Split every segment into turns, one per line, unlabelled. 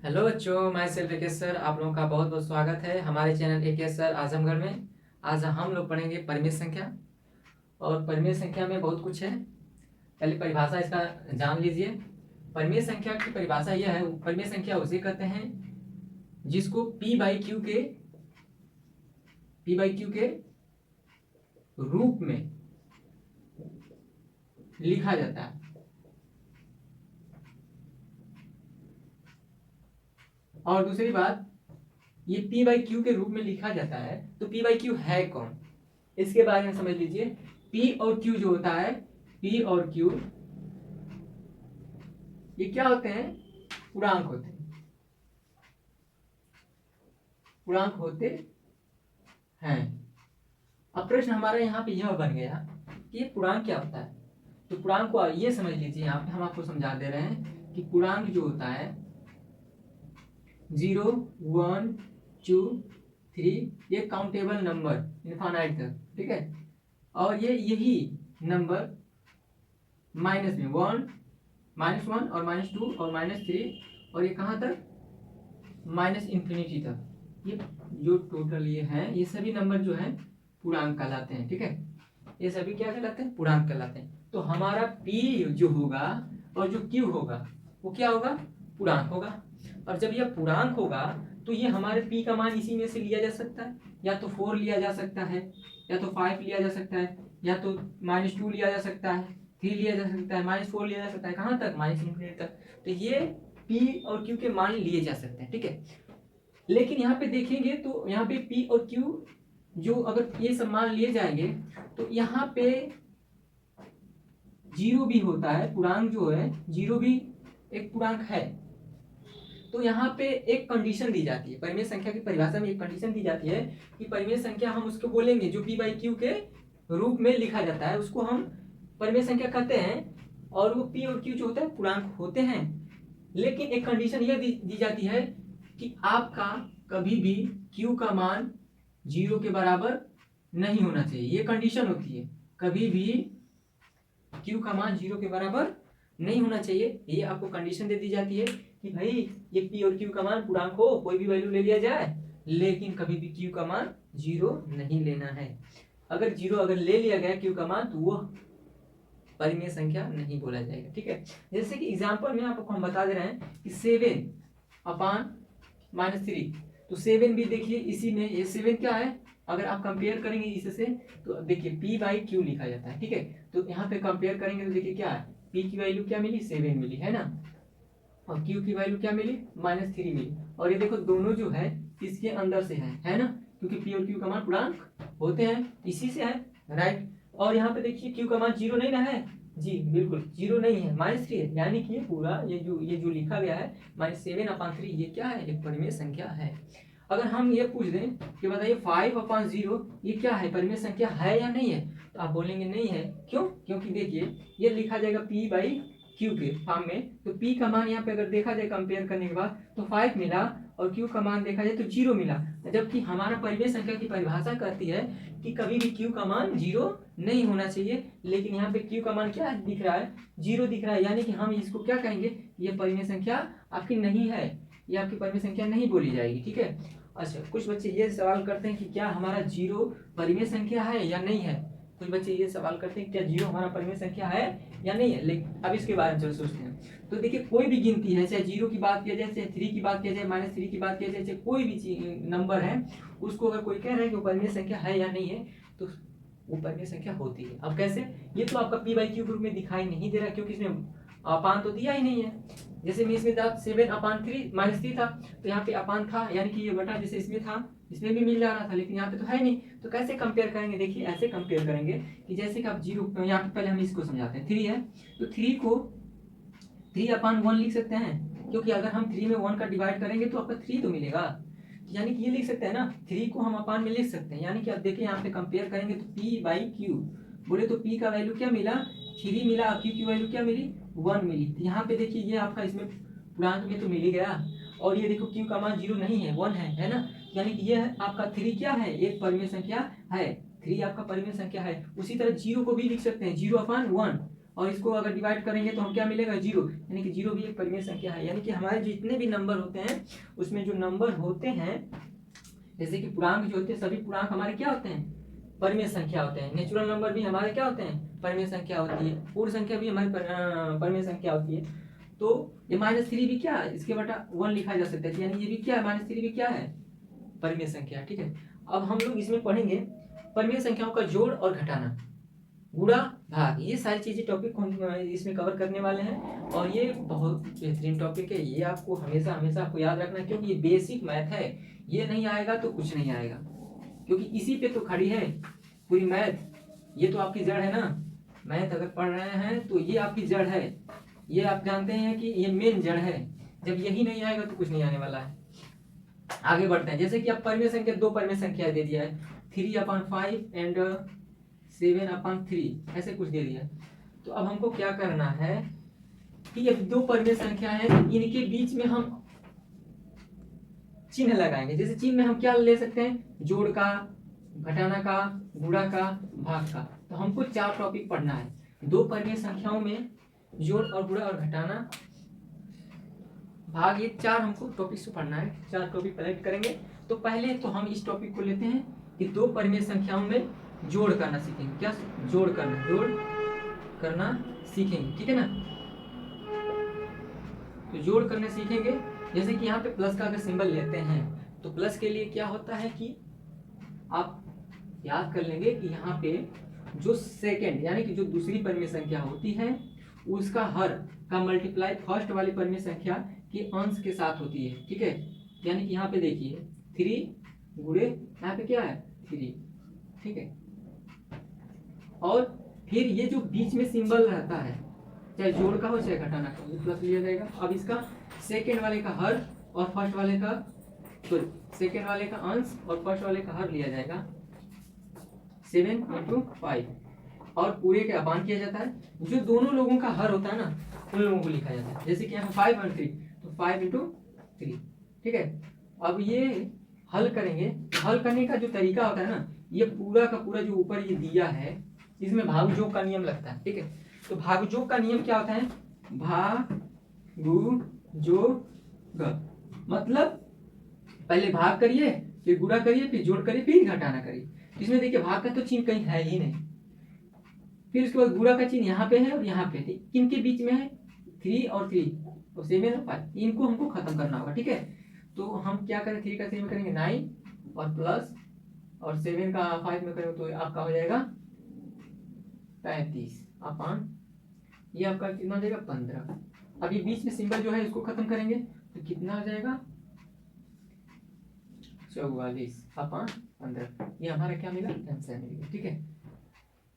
Hello बच्चों, मैं self एके sir आप लोगों का बहुत बहुत स्वागत है हमारे चैनल एके सर आजमगढ़ में। आज हम लोग पढ़ेंगे परिमेय संख्या। और परिमेय संख्या में बहुत कुछ है। पहले परिभाषा इसका जान लीजिए। परिमेय संख्या की परिभाषा यह है, परिमेय संख्या उसे कहते हैं जिसको पी बाई क्यू के रूप में लिखा जाता है। और दूसरी बात, ये पी बाई क्यू के रूप में लिखा जाता है तो पी बाई क्यू है कौन, इसके बारे में समझ लीजिए। पी और क्यू जो होता है, पी और क्यू ये क्या होते हैं? पूर्णांक होते हैं। पूर्णांक होते हैं। अब प्रश्न हमारा यहाँ पे यह बन गया कि ये पूर्णांक क्या होता है। तो पूर्णांक को ये समझ लीजिए, यहाँ पे हम आपको समझा दे रहे हैं कि पूर्णांक जो होता है 0, 1, 2, 3 ये काउंटेबल नंबर इनफाइनाइट तक, ठीक है। और ये यही नंबर माइनस में 1, -1 और -2 और -3 और ये कहाँ तक, -इंफिनिटी तक। ये जो टोटल ये है, ये सभी नंबर जो है पूर्णांक कहलाते हैं, ठीक है। ये सभी क्या कहलाते हैं? पूर्णांक कहलाते हैं। तो हमारा p जो होगा और जो q होगा वो क्या होगा? पूर्णांक होगा। और जब यह पूर्णांक होगा तो ये हमारे p का मान इसी में से लिया जा सकता है, या तो 4 लिया जा सकता है, या तो 5 लिया जा सकता है, या तो -2 लिया जा सकता है, 3 लिया जा सकता है, -4 लिया जा सकता है, कहाँ तक? -इंफिनिटी तक। तो ये p और q के मान लिए जा सकते हैं, ठीक है। लेकिन यहाँ पे देखेंगे तो यहाँ पे p और q जो अगर ये सब मान लिए जाएंगे तो यहाँ पे 0 भी होता है। पूर्णांक जो है 0 भी एक पूर्णांक है। तो यहाँ पे एक कंडीशन दी जाती है, परिमेय संख्या की परिभाषा में एक कंडीशन दी जाती है कि परिमेय संख्या हम उसको बोलेंगे जो p बाई क्यू के रूप में लिखा जाता है, उसको हम परिमेय संख्या कहते हैं। और वो p और q जो होता है पूर्णांक होते हैं। लेकिन एक कंडीशन यह दी जाती है कि आपका कभी भी q का मान 0 के बराबर नहीं होना चाहिए। ये कंडीशन होती है, कभी भी q का मान 0 के बराबर नहीं होना चाहिए। ये आपको कंडीशन दे दी जाती है कि भाई ये p और q का मान पूर्णांक हो, कोई भी वैल्यू ले लिया जाए, लेकिन कभी भी q का मान 0 नहीं लेना है। अगर 0 अगर ले लिया गया q का मान तो वो परिमेय संख्या नहीं बोला जाएगा, ठीक है। जैसे कि एग्जांपल में आपको हम बता दे रहे हैं कि 7/-3, तो 7 भी देखिए इसी में, ये 7 क्या है? अगर आप कंपेयर करेंगे इससे तो देखिए p बाई क्यू लिखा जाता है, ठीक है। तो यहाँ पे कंपेयर करेंगे तो देखिए क्या है, p की वैल्यू क्या मिली? 7 मिली, है ना। और q की वैल्यू क्या मिली? -3 मिली। और ये देखो दोनों जो है इसके अंदर से है ना, क्योंकि p और q का मान पूर्णांक होते हैं, इसी से है, राइट। और यहाँ पे देखिए q का मान 0 नहीं ना है जी, बिल्कुल 0 नहीं है, -3 है। यानी कि पूरा ये जो लिखा गया है -7/3 ये क्या है? एक परिमेय संख्या है। अगर हम ये पूछ दें कि बताइए 5/0 ये क्या है? परिमेय संख्या है या नहीं है? तो आप बोलेंगे नहीं है। क्यों? क्योंकि देखिए ये लिखा जाएगा p बाई क्यू के फॉर्म में। तो p का मान यहाँ पे अगर देखा जाए कंपेयर करने के बाद तो 5 मिला, और q का मान देखा जाए तो 0 मिला। जबकि हमारा परिमेय संख्या की परिभाषा कहती है कि कभी भी q का मान 0 नहीं होना चाहिए। लेकिन यहाँ पे q का मान क्या दिख रहा है? 0 दिख रहा है। यानी कि हम इसको क्या कहेंगे? ये परिमेय संख्या आपकी नहीं है, ये आपकी परिमेय संख्या नहीं बोली जाएगी, ठीक है। अच्छा, कुछ बच्चे ये सवाल करते हैं कि क्या हमारा 0 परिमेय संख्या है या नहीं है। कुछ बच्चे ये सवाल करते हैं क्या 0 हमारा परिमेय संख्या है या नहीं है। लेकिन अब इसके बारे में चलो सोचते हैं। तो देखिए कोई भी गिनती है, चाहे 0 की बात किया जाए, चाहे 3 की बात किया जाए, -3 की बात किया जाए, चाहे कोई भी नंबर है, उसको अगर कोई कह रहा है कि वो परिमेय संख्या है या नहीं है तो वो परिमेय संख्या होती है। अब कैसे? ये तो आपका p बाई क्यू ग्रुप में दिखाई नहीं दे रहा, क्योंकि इसमें अपान तो दिया ही नहीं है। जैसे में इसमें था 7/3 -3 था, तो यहाँ पे अपान था, यानी कि ये बटा जैसे इसमें था इसमें भी मिल जा रहा था, लेकिन यहाँ पे तो है नहीं। तो कैसे कंपेयर करेंगे? देखिए ऐसे कंपेयर करेंगे कि जैसे कि आप 0, यहाँ पे पहले हम इसको समझाते हैं। 3 है तो 3 को 3/1 लिख सकते हैं, क्योंकि अगर हम 3 में 1 का डिवाइड करेंगे तो आपका 3 तो मिलेगा। यानी कि ये लिख सकते हैं ना, 3 को हम अपान में लिख सकते हैं। यानी कि आप देखिए यहाँ पे कंपेयर करेंगे तो p बाई क्यू बोले तो p का वैल्यू क्या मिला? 3 मिला। q की वैल्यू क्या मिली? 1 मिली। तो यहाँ पे देखिए ये आपका इसमें पूर्णांक में तो मिल ही गया। और ये देखो q का मान 0 नहीं है, 1 है ना। यानी कि ये आपका 3 क्या है? एक परिमेय संख्या है। 3 आपका परिमेय संख्या है। उसी तरह 0 को भी लिख सकते हैं, 0/1 और इसको अगर डिवाइड करेंगे तो हम क्या मिलेगा, जीरो, यानी कि जीरो भी एक परिमेय संख्या है। यानी कि हमारे जितने भी नंबर होते हैं उसमें जो नंबर होते हैं, जैसे कि पूर्णांक जो होते हैं, सभी पूर्णांक हमारे क्या होते हैं, परिमेय संख्या होते हैं। नेचुरल नंबर भी हमारे क्या होते हैं, परिमेय संख्या होती है। पूर्ण संख्या भी हमारी परिमेय संख्या होती है। तो ये -3 भी क्या है, इसके बटा 1 लिखा जा सकता है, यानी ये भी क्या है, -3 भी क्या है, परिमेय संख्या। ठीक है, अब हम लोग इसमें पढ़ेंगे परिमेय संख्याओं का जोड़ और घटाना, गुणा भाग, ये सारी चीजें टॉपिक हम इसमें कवर करने वाले हैं। और ये बहुत बेहतरीन टॉपिक है, ये आपको हमेशा हमेशा आपको याद रखना है, क्योंकि ये बेसिक मैथ है। ये नहीं आएगा तो कुछ नहीं आएगा, क्योंकि इसी पे तो खड़ी है पूरी मैथ। ये तो आपकी जड़ है ना, मैथ अगर पढ़ रहे हैं तो ये आपकी जड़ है। ये आप जानते हैं कि ये मेन जड़ है। जब यही नहीं आएगा तो कुछ नहीं आने वाला है। आगे बढ़ते हैं। जैसे कि आप परिमेय संख्या, दो परिमेय संख्या दे दिया है, 3/5 एंड 7/3, ऐसे कुछ दे दिया है। तो अब हमको क्या करना है कि ये दो परिमेय संख्या है, इनके बीच में हम चिन्ह लगाएंगे। जैसे चिन्ह में हम क्या ले सकते हैं, जोड़ का, घटाना का, गुणा का, भाग का। तो हमको 4 टॉपिक पढ़ना है। दो परिमेय संख्याओं में जोड़ और गुणा और घटाना, भाग, ये 4 हमको टॉपिक से पढ़ना है। 4 टॉपिक कलेक्ट करेंगे। तो पहले तो हम इस टॉपिक को लेते हैं कि दो परिमेय संख्याओं में जोड़ करना सीखेंगे। क्या जोड़ करना सीखेंगे, ठीक है ना। तो जोड़ करने सीखेंगे। जैसे कि यहाँ पे प्लस का अगर सिंबल लेते हैं तो प्लस के लिए क्या होता है कि आप याद कर लेंगे कि यहाँ पे जो सेकंड यानी कि जो दूसरी परिमेय संख्या होती है उसका हर का मल्टीप्लाई फर्स्ट वाली परिमेय संख्या के अंश के साथ होती है, ठीक है। यानी कि यहाँ पे देखिए 3 गुणे यहाँ पे क्या है 3, ठीक है। और फिर ये जो बीच में सिंबल रहता है, चाहे जोड़ का हो चाहे घटाना का, वो प्लस लिया जाएगा। अब इसका सेकेंड वाले का हर और फर्स्ट वाले का, तो सेकेंड वाले का अंश और फर्स्ट वाले का हर लिया जाएगा 7 × 5, और पूरे के अपान किया जाता है। जो दोनों लोगों का हर होता है ना उन लोगों को लिखा जाता है। जैसे कि यहाँ 5 और 3, तो 5 × 3, ठीक है। अब ये हल करेंगे। हल करने का जो तरीका होता है ना, ये पूरा का पूरा जो ऊपर ये दिया है इसमें भागयोग का नियम लगता है, ठीक है। तो भागयोग का नियम क्या होता है, भागयोग, मतलब पहले भाग करिए, फिर गुणा करिए, फिर जोड़ करिए, फिर घटाना करिए। इसमें देखिए भाग का तो चिन्ह कहीं है ही नहीं। फिर उसके बाद गुणा का चिन्ह यहाँ पे है और यहाँ पे, किनके बीच में है 3 और 3, तो 7 और 5, इनको हमको खत्म करना होगा, ठीक है। तो हम क्या करें, 3 का 3 में करेंगे 9 और प्लस, और 7 का 5 में करेंगे तो आपका हो जाएगा 35 अपान, ये आपका कितना हो जाएगा 15। अब ये बीच में सिंबल जो है इसको खत्म करेंगे तो कितना हो जाएगा 44/15। ये हमारा क्या मिला, आंसर मिलेगा, ठीक है।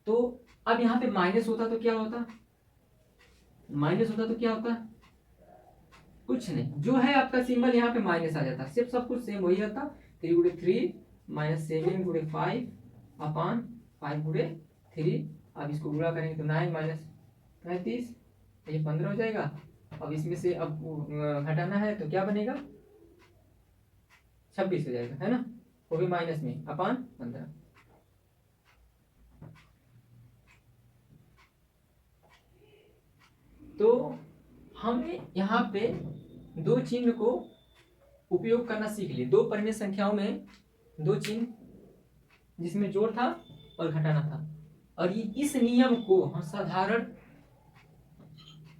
तो अब यहाँ पे माइनस होता तो क्या होता, माइनस होता तो क्या होता, कुछ नहीं, जो है आपका सिंबल यहाँ पे माइनस आ जाता, सिर्फ सब कुछ सेम वही रहता। 3 × 3 -7 × 5 अपान 5 × 3। अब इसको गुणा करेंगे तो 9 - 35, ये 15 हो जाएगा। अब इसमें से अब घटाना है तो क्या बनेगा 26 हो जाएगा, है ना, वो भी माइनस में अपान 15। तो हमने यहाँ पे दो चिन्ह को उपयोग करना सीख लिए। दो परिमेय संख्याओं में दो चिन्ह, जिसमें जोड़ था और घटाना था। और ये इस नियम को हम साधारण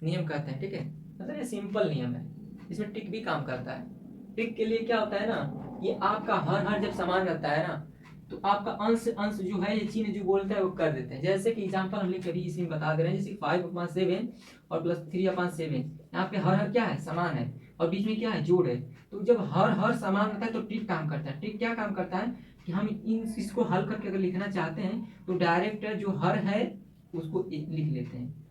नियम कहते हैं, ठीक है। मतलब ये सिंपल नियम है, इसमें टिक भी काम करता है। टिक के लिए क्या होता है ना, ये आपका हर जब समान रहता है ना तो आपका अंश जो है, ये चिन्ह जो बोलता है वो कर देते हैं। जैसे कि एग्जांपल हम लिख कभी इसी में बता दे रहे हैं, जैसे 5/7 और प्लस 3/7, यहाँ पे हर क्या है, समान है, और बीच में क्या है, जोड़ है। तो जब हर समान रहता है तो टिक काम करता है। टिक क्या काम करता है कि हम इसको हल करके अगर लिखना चाहते हैं तो डायरेक्ट जो हर है उसको लिख लेते हैं,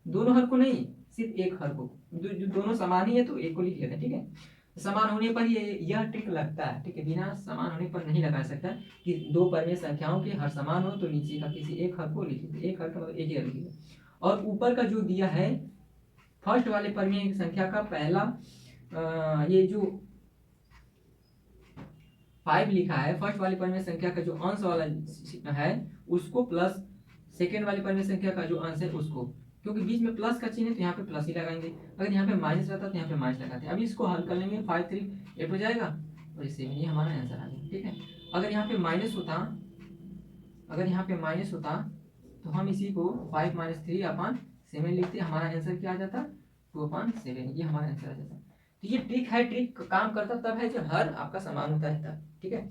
दोनों हर को नहीं, सिर्फ एक हर को, जो दोनों समान ही है तो एक को लिख लेते हैं, ठीक है। समान होने पर यह ट्रिक लगता है, ठीक है। बिना समान होने पर नहीं लगा सकता कि दो परिमेय संख्याओं के हर समान हो तो नीचे का किसी एक हर को लिख लीजिए, एक हर का मतलब एक ही हर लिखिए। और ऊपर का जो दिया है फर्स्ट वाले परिमेय संख्या का पहला ये जो 5 लिखा है, फर्स्ट वाली परिमेय संख्या का जो अंश वाला है उसको, प्लस सेकेंड वाली परिमेय संख्या का जो अंश है उसको, क्योंकि बीच में प्लस का चिन्ह है तो यहाँ पे प्लस ही लगाएंगे, अगर यहाँ पे माइनस रहता तो यहाँ पे माइनस लगाते हैं। अभी इसको हल कर लेंगे, 5 3 8 हो जाएगा और इससे ये हमारा आंसर आ गया। ठीक है, अगर यहाँ पे माइनस होता, अगर यहाँ पे माइनस होता तो हम इसी को 5 - 3/7 लिखते, हमारा आंसर क्या आ जाता 2/7, ये हमारा आंसर आ जाता। तो ये ट्रिक है, ट्रिक काम करता तब है जब हर आपका समान होता है तब। ठीक है,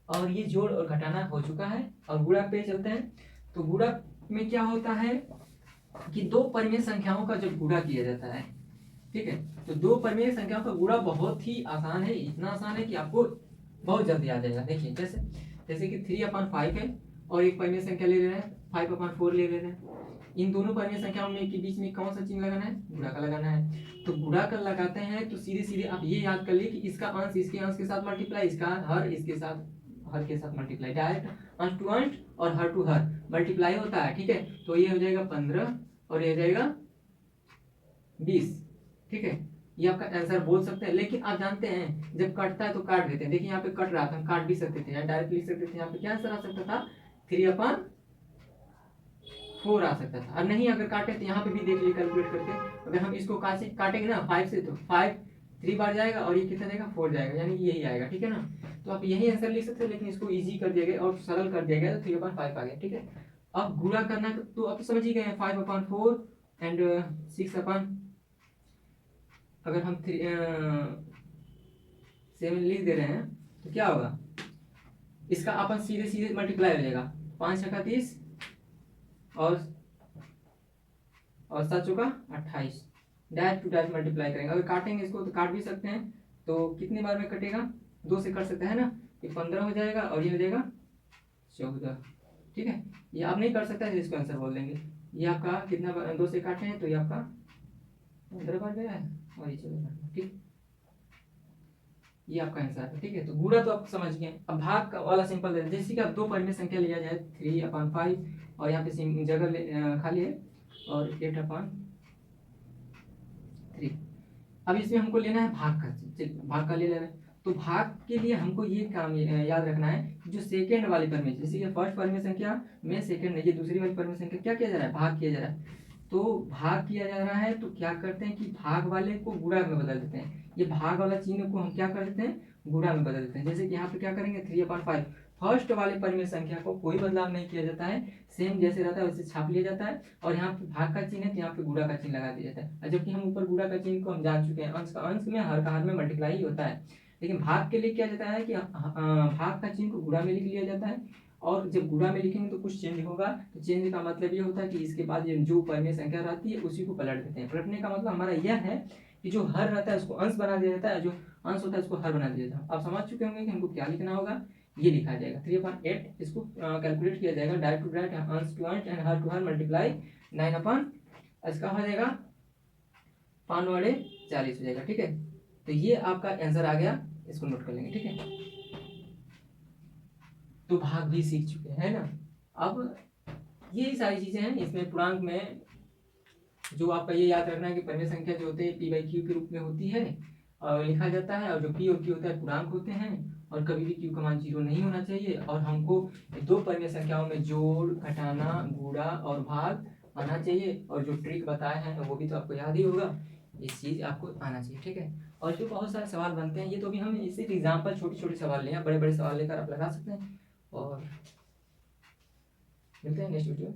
और ये जोड़ और घटाना हो चुका है। और गुणा पे चलते हैं। तो गुणा में क्या होता है कि दो परिमेय संख्याओं का जब गुणा किया जाता है, ठीक है, तो दो परिमेय संख्याओं का गुणा बहुत ही आसान है, इतना आसान है कि आपको बहुत जल्दी आ जाएगा। देखिए जैसे जैसे कि 3/5 है और एक परिमेय संख्या ले रहे हैं 5/4 ले रहे हैं, इन दोनों परिमेय संख्याओं में के बीच में कौन सा चिन्ह लगाना है, गुणा का लगाना है। तो गुणा का लगाते हैं तो सीधे सीधे आप ये याद कर लिए कि इसका अंश इसके अंश के साथ मल्टीप्लाई, इसका हर इसके साथ हर के साथ मल्टीप्लाई, डायरेक्ट अंश टू अंश और हर टू हर मल्टीप्लाई होता है। ठीक है, तो ये हो जाएगा 15 और ये हो जाएगा 20। ठीक है, ये आपका आंसर बोल सकते हैं। लेकिन आप जानते हैं जब कटता है तो काट देते हैं, देखिए यहाँ पे कट रहा था, हम काट भी सकते थे या डायरेक्ट लिख सकते थे। यहाँ पे क्या आंसर आ सकता था 3/4 आ सकता था। और नहीं अगर काटे तो यहाँ पे भी देख लिए कैलकुलेट करके, अगर हम इसको काटेंगे ना 5 से तो 5 3 बार जाएगा और ये कितना जाएगा 4 जाएगा, यानी कि यही आएगा। ठीक है ना, तो आप यही आंसर लिख सकते हैं, लेकिन इसको इजी कर दिया गया और सरल कर दिया गया तो 3/5 आ गया। ठीक है, अब गुणा करना तो आप समझ ही गए हैं 5/4 एंड 6 अगर हम 7 लिख दे रहे हैं तो क्या होगा, इसका अपन सीधे सीधे मल्टीप्लाई हो जाएगा, 5 × 30 और 7 × 28, डायरेक्ट टू डायरेक्ट मल्टीप्लाई करेंगे। अगर काटेंगे इसको तो काट भी सकते हैं, तो कितने बार में कटेगा 2 से कट सकते हैं ना, ये 15 हो जाएगा और ये हो जाएगा 14। ठीक है, ये आप नहीं कर सकता है, इसको आंसर बोल देंगे। ये आपका कितना 2 से काटे हैं तो ये आपका 15 बार गया है और ये 14 बार। ठीक, ये आपका आंसर है। ठीक है, तो गुणा तो आप समझ गए। अब भाग का वाला सिंपल है, जैसे कि आप दो परिमेय संख्या लिया जाए 3/5 और यहाँ पे जगह खाली है और 8/3। अब इसमें हमको लेना है भाग का, भाग का ले लेना है। तो भाग के लिए हमको ये काम याद रखना है, जो सेकेंड वाली परिमेय, जैसे कि फर्स्ट परिमेय संख्या में सेकेंड है, ये दूसरी वाली परिमेय संख्या क्या किया जा रहा है, भाग किया जा रहा है। तो भाग किया जा रहा है तो क्या करते हैं कि भाग वाले को गुणा में बदल देते हैं, ये भाग वाला चिन्ह को हम क्या कर देते हैं, गुणा में बदल देते हैं। जैसे कि यहाँ पे क्या करेंगे 3/5, फर्स्ट वाले परिमेय संख्या को कोई बदलाव नहीं किया जाता है, सेम जैसे रहता है वैसे छाप लिया जाता है, और यहाँ पे भाग का चिन्ह है तो यहाँ पे गुणा का चिन्ह लगा दिया जाता है। और जबकि हम ऊपर गुणा का चिन्ह को हम जान चुके हैं, अंश का अंश में हर का हर में मल्टीप्लाई ही होता है। लेकिन भाग के लिए क्या जाता है कि भाग का चिन्ह को गुणा में लिख लिया जाता है, और जब गुणा में लिखेंगे तो कुछ चेंज होगा। तो चेंज का मतलब ये होता है कि इसके बाद ये जो परिमेय संख्या रहती है उसी को पलट देते हैं। पलटने का मतलब हमारा यह है कि जो हर रहता है उसको अंश बना दिया जाता है, जो अंश होता है उसको हर बना दिया जाता है। आप समझ चुके होंगे कि हमको क्या लिखना होगा, ये लिखा जाएगा 3/8, इसको कैलकुलेट किया जाएगा डायरेक्ट टू डायरेक्ट, अंश टू अंश एंड हर टू हर मल्टीप्लाई 9 इसका हो जाएगा 5×40 हो जाएगा। ठीक है, तो ये आपका आंसर आ गया, इसको नोट कर लेंगे। ठीक है, तो भाग भी सीख चुके हैं ना। अब ये सारी चीजें हैं, इसमें पूर्णांक में जो आपका ये याद रखना है कि परिमेय संख्या जो होते हैं p/q के रूप में होती है और लिखा जाता है, और जो p और q होता है पूर्णांक होते हैं, और कभी भी q का मान 0 नहीं होना चाहिए। और हमको दो परिमेय संख्याओं में जोड़, घटाना, गुणा और भाग आना चाहिए, और जो ट्रिक बताए हैं वो भी तो आपको याद ही होगा, ये चीज आपको आना चाहिए। ठीक है, और जो बहुत सारे सवाल बनते हैं, ये तो भी हम इसी एग्जाम्पल छोटे छोटे सवाल लें, बड़े बड़े सवाल लेकर आप लगा सकते हैं। और मिलते हैं नेक्स्ट वीडियो।